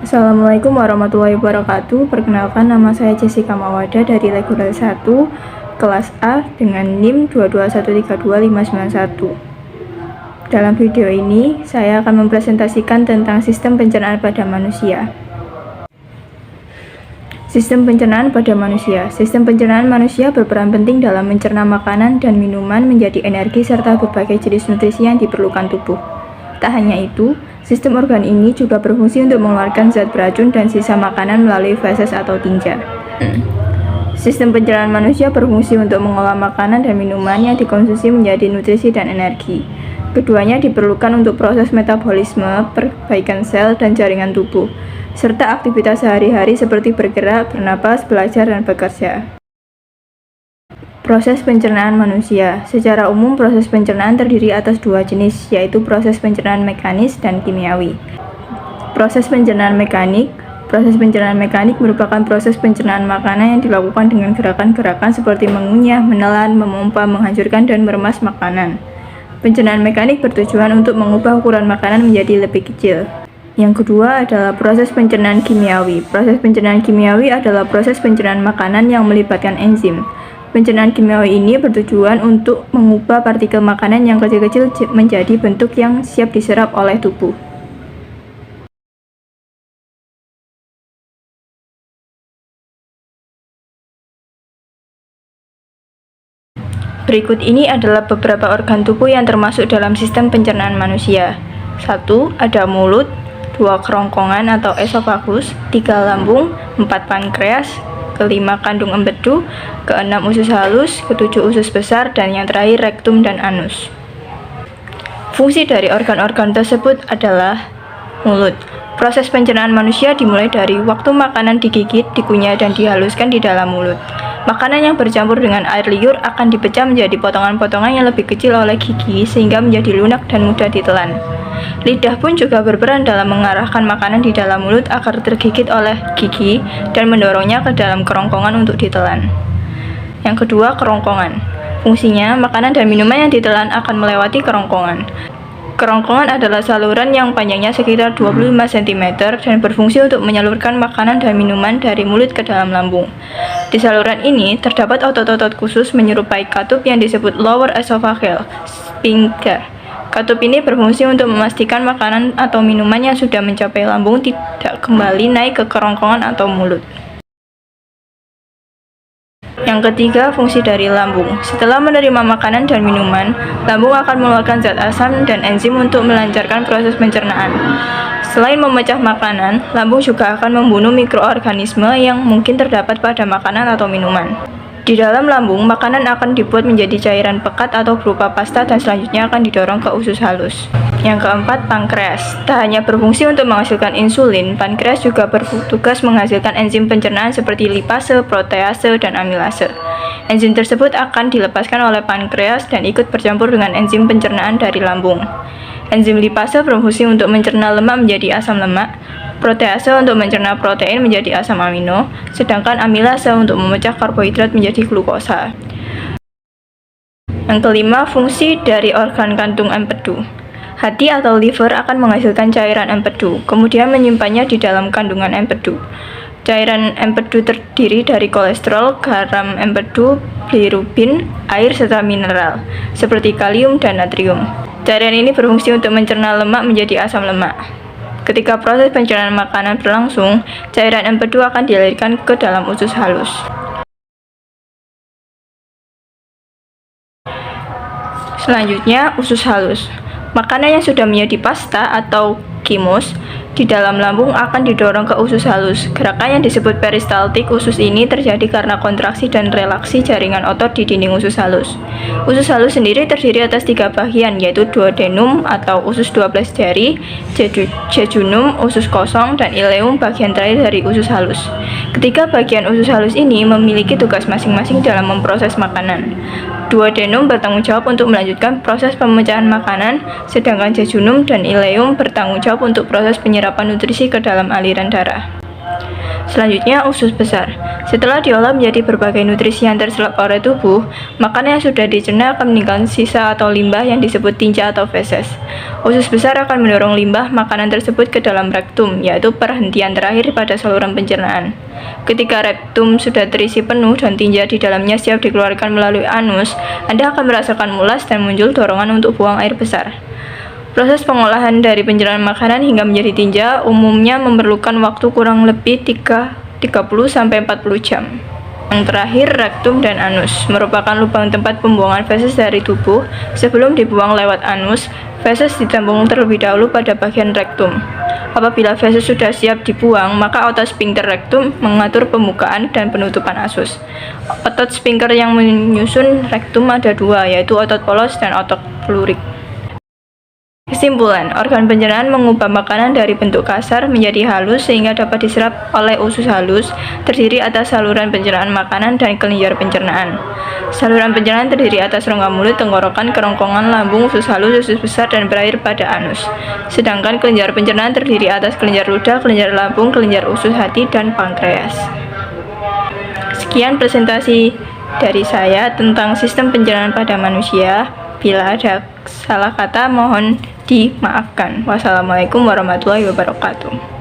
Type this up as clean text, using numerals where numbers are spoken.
Assalamualaikum warahmatullahi wabarakatuh. Perkenalkan, nama saya Jessica Mawada dari Reguler 1 kelas A dengan NIM 221325591. Dalam video ini, saya akan mempresentasikan tentang sistem pencernaan pada manusia. Sistem pencernaan pada manusia. Sistem pencernaan manusia berperan penting dalam mencerna makanan dan minuman menjadi energi serta berbagai jenis nutrisi yang diperlukan tubuh. Tak hanya itu, sistem organ ini juga berfungsi untuk mengeluarkan zat beracun dan sisa makanan melalui feses atau tinja. Sistem pencernaan manusia berfungsi untuk mengolah makanan dan minuman yang dikonsumsi menjadi nutrisi dan energi. Keduanya diperlukan untuk proses metabolisme, perbaikan sel dan jaringan tubuh, serta aktivitas sehari-hari seperti bergerak, bernapas, belajar, dan bekerja. Proses pencernaan manusia. Secara umum, proses pencernaan terdiri atas dua jenis, yaitu proses pencernaan mekanis dan kimiawi. Proses pencernaan mekanik. Proses pencernaan mekanik merupakan proses pencernaan makanan yang dilakukan dengan gerakan-gerakan seperti mengunyah, menelan, memompa, menghancurkan, dan meremas makanan. Pencernaan mekanik bertujuan untuk mengubah ukuran makanan menjadi lebih kecil. Yang kedua adalah proses pencernaan kimiawi. Proses pencernaan kimiawi adalah proses pencernaan makanan yang melibatkan enzim. Pencernaan kimiawi ini bertujuan untuk mengubah partikel makanan yang kecil-kecil menjadi bentuk yang siap diserap oleh tubuh. Berikut ini adalah beberapa organ tubuh yang termasuk dalam sistem pencernaan manusia. 1. Ada mulut, 2. Kerongkongan atau esofagus, 3. Lambung, 4. Pankreas, 5. Kandung empedu, 6. Usus halus, 7. Usus besar, dan yang terakhir rektum dan anus. Fungsi dari organ-organ tersebut adalah mulut. Proses pencernaan manusia dimulai dari waktu makanan digigit, dikunyah, dan dihaluskan di dalam mulut. Makanan yang bercampur dengan air liur akan dipecah menjadi potongan-potongan yang lebih kecil oleh gigi sehingga menjadi lunak dan mudah ditelan. Lidah pun juga berperan dalam mengarahkan makanan di dalam mulut agar tergigit oleh gigi dan mendorongnya ke dalam kerongkongan untuk ditelan. Yang kedua, kerongkongan. Fungsinya, makanan dan minuman yang ditelan akan melewati kerongkongan. Kerongkongan adalah saluran yang panjangnya sekitar 25 cm dan berfungsi untuk menyalurkan makanan dan minuman dari mulut ke dalam lambung. Di saluran ini terdapat otot-otot khusus menyerupai katup yang disebut lower esophageal sphincter. Katup ini berfungsi untuk memastikan makanan atau minuman yang sudah mencapai lambung tidak kembali naik ke kerongkongan atau mulut. Yang ketiga, fungsi dari lambung. Setelah menerima makanan dan minuman, lambung akan mengeluarkan zat asam dan enzim untuk melancarkan proses pencernaan. Selain memecah makanan, lambung juga akan membunuh mikroorganisme yang mungkin terdapat pada makanan atau minuman. Di dalam lambung, makanan akan dibuat menjadi cairan pekat atau berupa pasta dan selanjutnya akan didorong ke usus halus. Yang keempat, pankreas. Tak hanya berfungsi untuk menghasilkan insulin, pankreas juga bertugas menghasilkan enzim pencernaan seperti lipase, protease, dan amilase. Enzim tersebut akan dilepaskan oleh pankreas dan ikut bercampur dengan enzim pencernaan dari lambung. Enzim lipase berfungsi untuk mencerna lemak menjadi asam lemak, protease untuk mencerna protein menjadi asam amino, sedangkan amilase untuk memecah karbohidrat menjadi glukosa. Yang kelima, fungsi dari organ kantung empedu. Hati atau liver akan menghasilkan cairan empedu, kemudian menyimpannya di dalam kandungan empedu. Cairan empedu terdiri dari kolesterol, garam empedu, bilirubin, air, serta mineral, seperti kalium dan natrium. Cairan ini berfungsi untuk mencerna lemak menjadi asam lemak. Ketika proses pencernaan makanan berlangsung, cairan empedu akan dialirkan ke dalam usus halus. Selanjutnya, usus halus. Makanan yang sudah menjadi pasta atau kimus di dalam lambung akan didorong ke usus halus. Gerakan yang disebut peristaltik usus ini terjadi karena kontraksi dan relaksi jaringan otot di dinding usus halus. Usus halus sendiri terdiri atas 3 bagian, yaitu duodenum atau usus 12 jari, jejunum, usus kosong, dan ileum bagian terakhir dari usus halus. Ketiga bagian usus halus ini memiliki tugas masing-masing dalam memproses makanan. Duodenum bertanggung jawab untuk melanjutkan proses pemecahan makanan, sedangkan jejunum dan ileum bertanggung jawab untuk proses penyerapan nutrisi ke dalam aliran darah. Selanjutnya, usus besar. Setelah diolah menjadi berbagai nutrisi yang terserap oleh tubuh, makanan yang sudah dicerna akan meninggalkan sisa atau limbah yang disebut tinja atau feses. Usus besar akan mendorong limbah makanan tersebut ke dalam rektum, yaitu perhentian terakhir pada saluran pencernaan. Ketika rektum sudah terisi penuh dan tinja di dalamnya siap dikeluarkan melalui anus, Anda akan merasakan mulas dan muncul dorongan untuk buang air besar. Proses pengolahan dari pencernaan makanan hingga menjadi tinja umumnya memerlukan waktu kurang lebih 30-40 jam. Yang terakhir, rektum dan anus merupakan lubang tempat pembuangan feses dari tubuh. Sebelum dibuang lewat anus, feses ditampung terlebih dahulu pada bagian rektum. Apabila feses sudah siap dibuang, maka otot sphincter rektum mengatur pembukaan dan penutupan anus. Otot sphincter yang menyusun rektum ada dua, yaitu otot polos dan otot plurik. Kesimpulan, organ pencernaan mengubah makanan dari bentuk kasar menjadi halus sehingga dapat diserap oleh usus halus, terdiri atas saluran pencernaan makanan dan kelenjar pencernaan. Saluran pencernaan terdiri atas rongga mulut, tenggorokan, kerongkongan, lambung, usus halus, usus besar, dan berakhir pada anus. Sedangkan kelenjar pencernaan terdiri atas kelenjar ludah, kelenjar lambung, kelenjar usus hati, dan pankreas. Sekian presentasi dari saya tentang sistem pencernaan pada manusia. Bila ada salah kata, mohon dimaafkan. Wassalamualaikum warahmatullahi wabarakatuh.